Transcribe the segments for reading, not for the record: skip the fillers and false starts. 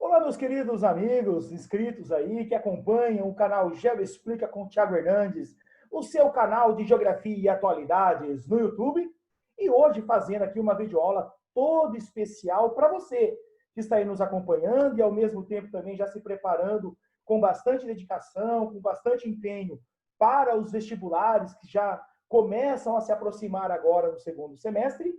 Olá, meus queridos amigos inscritos aí que acompanham o canal Geo Explica com Thiago Hernandes, o seu canal de geografia e atualidades no YouTube. E hoje fazendo aqui uma videoaula toda especial para você que está aí nos acompanhando e ao mesmo tempo também já se preparando com bastante dedicação, com bastante empenho para os vestibulares que já começam a se aproximar agora no segundo semestre.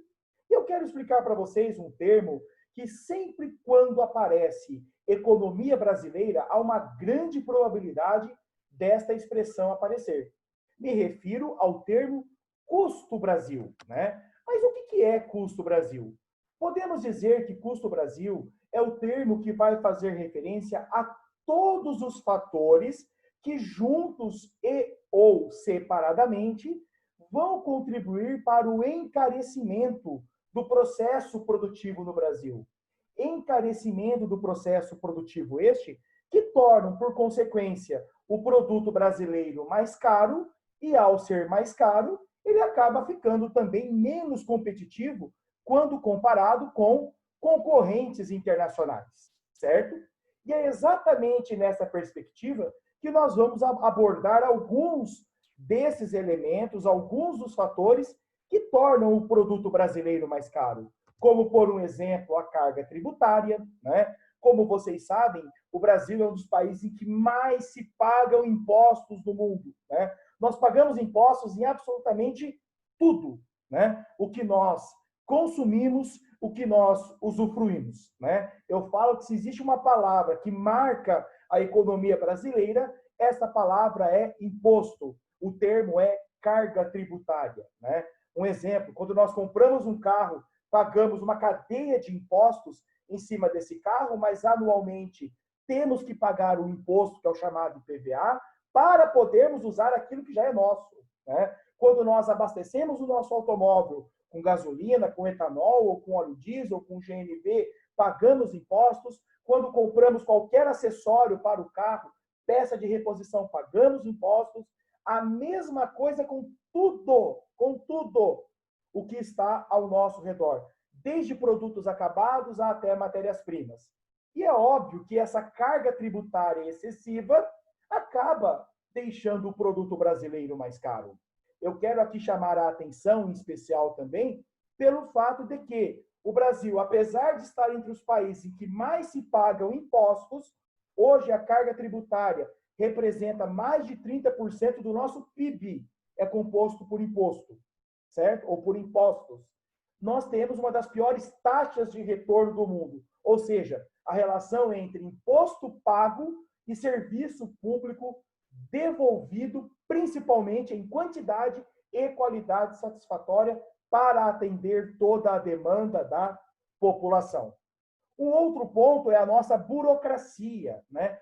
E eu quero explicar para vocês um termo que sempre quando aparece economia brasileira, há uma grande probabilidade desta expressão aparecer. Me refiro ao termo custo Brasil, né? Mas o que é custo Brasil? Podemos dizer que custo Brasil é o termo que vai fazer referência a todos os fatores que juntos e ou separadamente vão contribuir para o encarecimento do processo produtivo no Brasil. Encarecimento do processo produtivo este, que tornam, por consequência, o produto brasileiro mais caro, e ao ser mais caro, ele acaba ficando também menos competitivo quando comparado com concorrentes internacionais, certo? E é exatamente nessa perspectiva que nós vamos abordar alguns desses elementos, alguns dos fatores que tornam o produto brasileiro mais caro, como, por um exemplo, a carga tributária, né? Como vocês sabem, o Brasil é um dos países em que mais se pagam impostos do mundo, né? Nós pagamos impostos em absolutamente tudo, né? O que nós consumimos, o que nós usufruímos, né? Eu falo que se existe uma palavra que marca a economia brasileira, essa palavra é imposto. O termo é carga tributária, né? Um exemplo, quando nós compramos um carro, pagamos uma cadeia de impostos em cima desse carro, mas anualmente temos que pagar o imposto, que é o chamado IPVA, para podermos usar aquilo que já é nosso, né? Quando nós abastecemos o nosso automóvel com gasolina, com etanol, ou com óleo diesel, com GNV, pagamos impostos. Quando compramos qualquer acessório para o carro, peça de reposição, pagamos impostos. A mesma coisa com tudo o que está ao nosso redor, desde produtos acabados até matérias-primas. E é óbvio que essa carga tributária excessiva acaba deixando o produto brasileiro mais caro. Eu quero aqui chamar a atenção, em especial também, pelo fato de que o Brasil, apesar de estar entre os países em que mais se pagam impostos, hoje a carga tributária representa mais de 30% do nosso PIB, é composto por imposto, certo? Ou por impostos. Nós temos uma das piores taxas de retorno do mundo, ou seja, a relação entre imposto pago e serviço público devolvido, principalmente em quantidade e qualidade satisfatória para atender toda a demanda da população. O outro ponto é a nossa burocracia, né?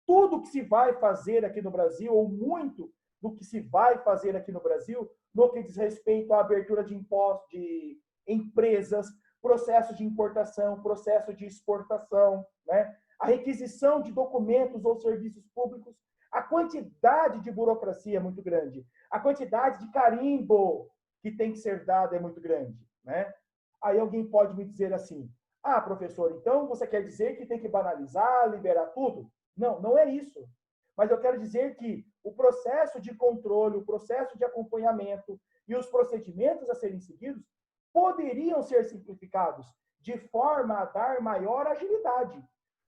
Tudo que se vai fazer aqui no Brasil, ou muito do que se vai fazer aqui no Brasil, no que diz respeito à abertura de impostos, de empresas, processo de importação, processo de exportação, né? A requisição de documentos ou serviços públicos, a quantidade de burocracia é muito grande, a quantidade de carimbo que tem que ser dado é muito grande, né? Aí alguém pode me dizer assim: ah, professor, então você quer dizer que tem que banalizar, liberar tudo? Não, não é isso. Mas eu quero dizer que o processo de controle, o processo de acompanhamento e os procedimentos a serem seguidos poderiam ser simplificados de forma a dar maior agilidade.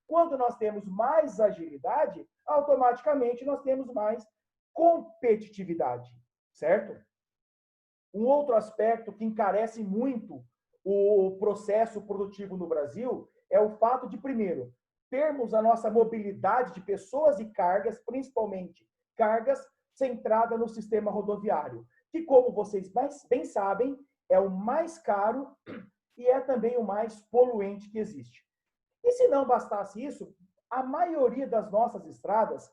Quando nós temos mais agilidade, automaticamente nós temos mais competitividade, certo? Um outro aspecto que encarece muito o processo produtivo no Brasil é o fato de, primeiro, termos a nossa mobilidade de pessoas e cargas, principalmente cargas, centrada no sistema rodoviário, que, como vocês bem sabem, é o mais caro e é também o mais poluente que existe. E se não bastasse isso, a maioria das nossas estradas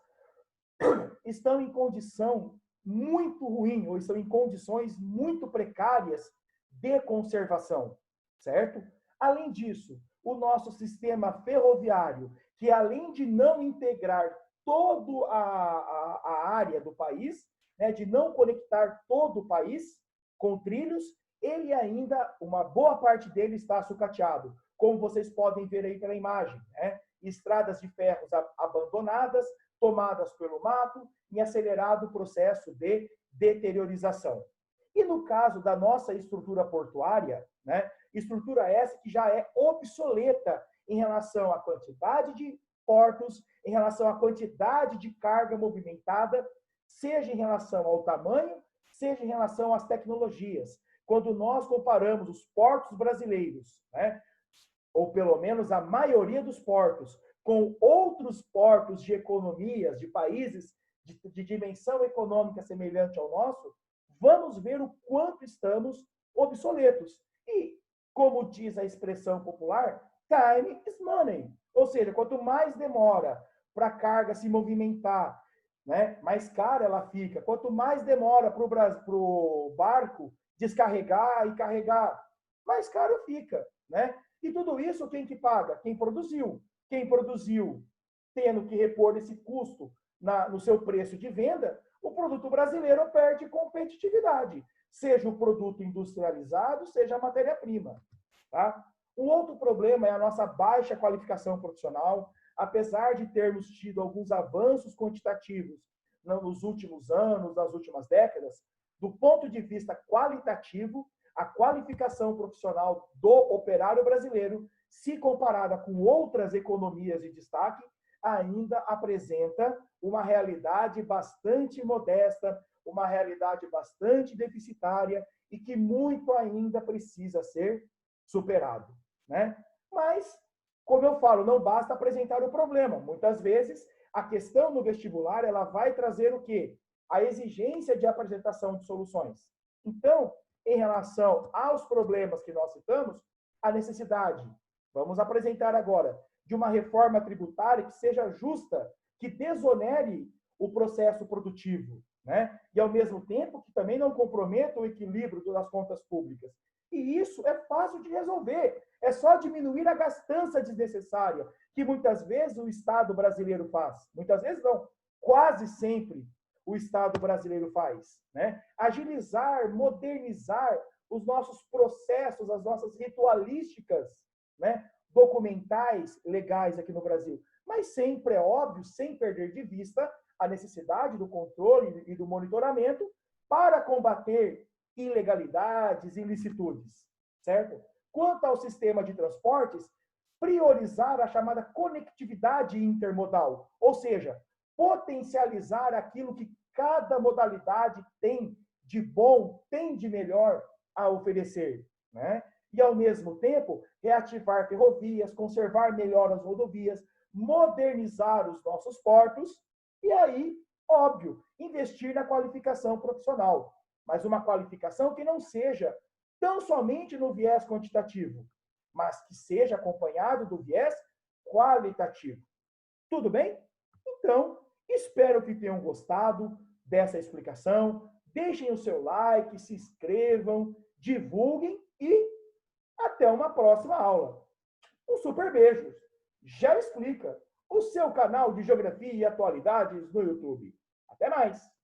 estão em condição muito ruim, ou estão em condições muito precárias de conservação, certo? Além disso, o nosso sistema ferroviário, que além de não integrar toda a área do país, né, de não conectar todo o país com trilhos, ele ainda, uma boa parte dele está sucateado. como vocês podem ver aí pela imagem, né? Estradas de ferros abandonadas, tomadas pelo mato, em acelerado processo de deteriorização. E no caso da nossa estrutura portuária, né, estrutura essa que já é obsoleta em relação à quantidade de portos, em relação à quantidade de carga movimentada, seja em relação ao tamanho, seja em relação às tecnologias. Quando nós comparamos os portos brasileiros, né, ou pelo menos a maioria dos portos, com outros portos de economias, de países de dimensão econômica semelhante ao nosso, vamos ver o quanto estamos obsoletos. E, como diz a expressão popular, time is money. Ou seja, quanto mais demora para a carga se movimentar, né, mais cara ela fica. Quanto mais demora para o barco descarregar e carregar, mais caro fica, né? E tudo isso quem que paga? Quem produziu. Quem produziu tendo que repor esse custo no seu preço de venda, o produto brasileiro perde competitividade, seja o produto industrializado, seja a matéria-prima. Tá? Um outro problema é a nossa baixa qualificação profissional. Apesar de termos tido alguns avanços quantitativos nos últimos anos, nas últimas décadas, do ponto de vista qualitativo, a qualificação profissional do operário brasileiro, se comparada com outras economias de destaque, ainda apresenta uma realidade bastante modesta, uma realidade bastante deficitária e que muito ainda precisa ser superado, né? Mas, como eu falo, não basta apresentar o problema. Muitas vezes, a questão no vestibular, ela vai trazer o quê? A exigência de apresentação de soluções. Então, em relação aos problemas que nós citamos, a necessidade, vamos apresentar agora, de uma reforma tributária que seja justa, que desonere o processo produtivo, né? E, ao mesmo tempo, que também não comprometa o equilíbrio das contas públicas. E isso é fácil de resolver. É só diminuir a gastança desnecessária, que muitas vezes o Estado brasileiro faz. Muitas vezes não, quase sempre o Estado brasileiro faz, né? Agilizar, modernizar os nossos processos, as nossas ritualísticas, né? Documentais, legais aqui no Brasil. Mas sempre, é óbvio, sem perder de vista a necessidade do controle e do monitoramento para combater ilegalidades e ilicitudes, certo? Quanto ao sistema de transportes, priorizar a chamada conectividade intermodal, ou seja, potencializar aquilo que cada modalidade tem de bom, tem de melhor a oferecer, né? E, ao mesmo tempo, reativar ferrovias, conservar melhor as rodovias, modernizar os nossos portos e aí, óbvio, investir na qualificação profissional, mas uma qualificação que não seja tão somente no viés quantitativo, mas que seja acompanhado do viés qualitativo. Tudo bem? Então, espero que tenham gostado dessa explicação. Deixem o seu like, se inscrevam, divulguem e até uma próxima aula. Um super beijo. Já explica o seu canal de Geografia e Atualidades no YouTube. Até mais!